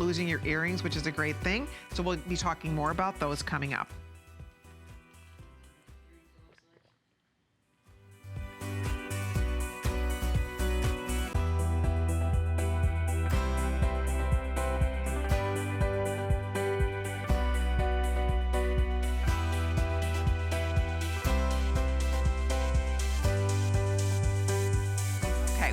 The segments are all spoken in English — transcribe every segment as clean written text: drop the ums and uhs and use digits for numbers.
losing your earrings, which is a great thing. So we'll be talking more about those coming up.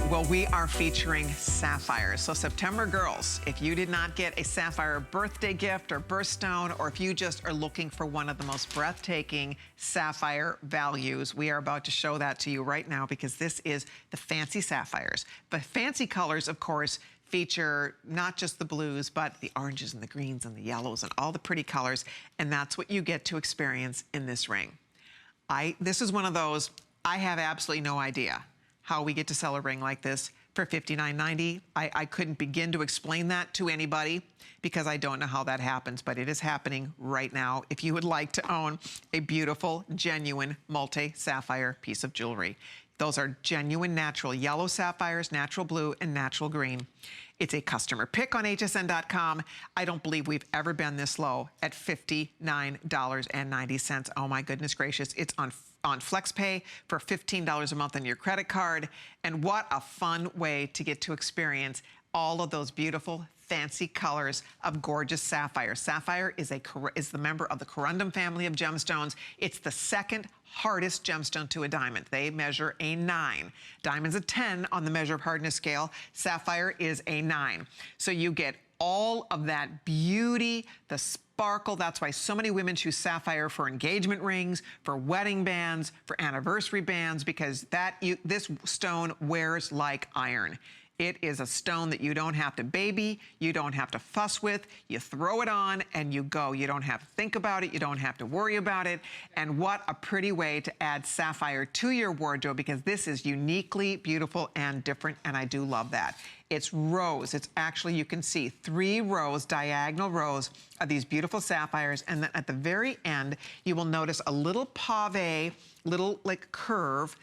Well, we are featuring sapphires. So September girls, if you did not get a sapphire birthday gift or birthstone, or if you just are looking for one of the most breathtaking sapphire values, we are about to show that to you right now, because this is the fancy sapphires. The fancy colors, of course, feature not just the blues, but the oranges and the greens and the yellows and all the pretty colors. And that's what you get to experience in this ring. This is one of those, I have absolutely no idea how we get to sell a ring like this for $59.90. I couldn't begin to explain that to anybody, because I don't know how that happens, but it is happening right now. If you would like to own a beautiful, genuine multi-sapphire piece of jewelry. Those are genuine natural yellow sapphires, natural blue, and natural green. It's a customer pick on hsn.com. I don't believe we've ever been this low at $59.90. Oh my goodness gracious. It's on FlexPay for $15 a month on your credit card. And what a fun way to get to experience all of those beautiful, fancy colors of gorgeous sapphire. Sapphire is the member of the corundum family of gemstones. It's the second hardest gemstone to a diamond. They measure a 9. Diamond's a 10 on the measure of hardness scale. Sapphire is a 9. So you get all of that beauty, the sparkle. That's why so many women choose sapphire for engagement rings, for wedding bands, for anniversary bands, because this stone wears like iron. It is a stone that you don't have to baby, you don't have to fuss with, you throw it on and you go. You don't have to think about it, you don't have to worry about it. And what a pretty way to add sapphire to your wardrobe, because this is uniquely beautiful and different, and I do love that. It's rows. It's actually, you can see 3 rows, diagonal rows of these beautiful sapphires, and then at the very end, you will notice a little pave, little like curve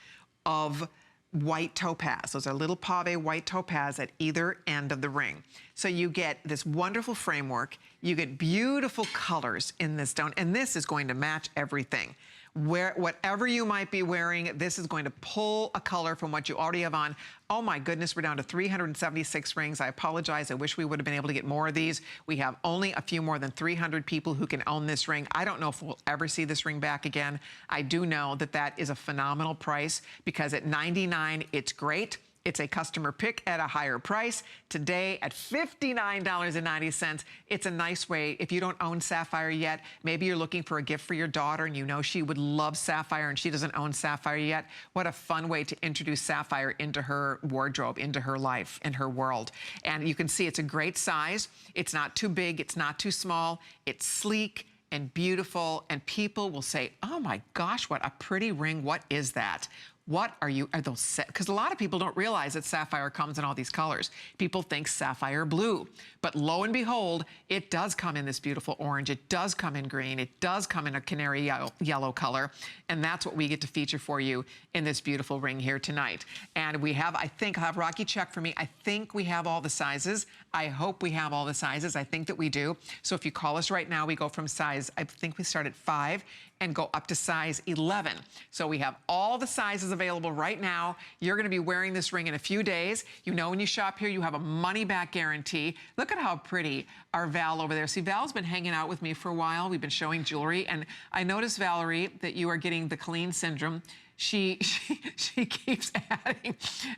of white topaz. Those are little pave white topaz at either end of the ring. So you get this wonderful framework, you get beautiful colors in this stone, and this is going to match everything. Whatever you might be wearing, this is going to pull a color from what you already have on. Oh my goodness, we're down to 376 rings. I apologize, I wish we would have been able to get more of these. We have only a few more than 300 people who can own this ring. I don't know if we'll ever see this ring back again. I do know that that is a phenomenal price, because at $99, it's great. It's a customer pick at a higher price. Today at $59.90, it's a nice way. If you don't own sapphire yet, maybe you're looking for a gift for your daughter and you know she would love sapphire and she doesn't own sapphire yet. What a fun way to introduce sapphire into her wardrobe, into her life, in her world. And you can see it's a great size. It's not too big, it's not too small. It's sleek and beautiful, and people will say, oh my gosh, what a pretty ring, what is that? What are those, because a lot of people don't realize that sapphire comes in all these colors. People think sapphire blue, but lo and behold, it does come in this beautiful orange, it does come in green, it does come in a canary yellow color, and that's what we get to feature for you in this beautiful ring here tonight. And we have, I think, I'll have Rocky check for me, I think we have all the sizes. I hope we have all the sizes, I think that we do. So if you call us right now, we go from size, I think we start at 5 and go up to size 11. So we have all the sizes available right now. You're gonna be wearing this ring in a few days. You know when you shop here, you have a money back guarantee. Look at how pretty our Val over there. See, Val's been hanging out with me for a while. We've been showing jewelry, and I noticed, Valerie, that you are getting the Colleen syndrome. She keeps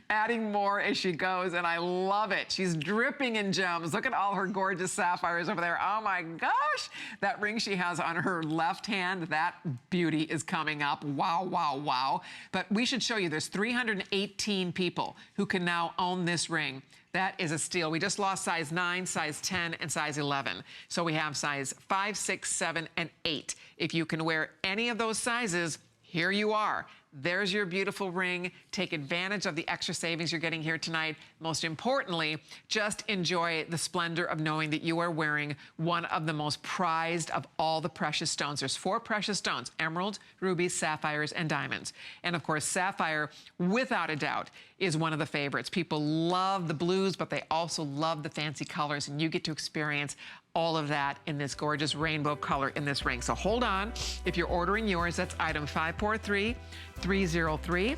adding more as she goes, and I love it. She's dripping in gems. Look at all her gorgeous sapphires over there. Oh my gosh, that ring she has on her left hand, that beauty is coming up. Wow, wow, wow. But we should show you, there's 318 people who can now own this ring. That is a steal. We just lost size 9, size 10, and size 11. So we have size 5, 6, 7, and 8. If you can wear any of those sizes, here you are. There's your beautiful ring. Take advantage of the extra savings you're getting here tonight. Most importantly, just enjoy the splendor of knowing that you are wearing one of the most prized of all the precious stones. There's 4 precious stones: emeralds, rubies, sapphires, and diamonds. And of course, sapphire, without a doubt, is one of the favorites. People love the blues, but they also love the fancy colors, and you get to experience all of that in this gorgeous rainbow color in this ring. So hold on. If you're ordering yours, that's item 543303.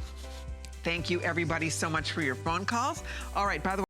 Thank you, everybody, so much for your phone calls. All right, by the way,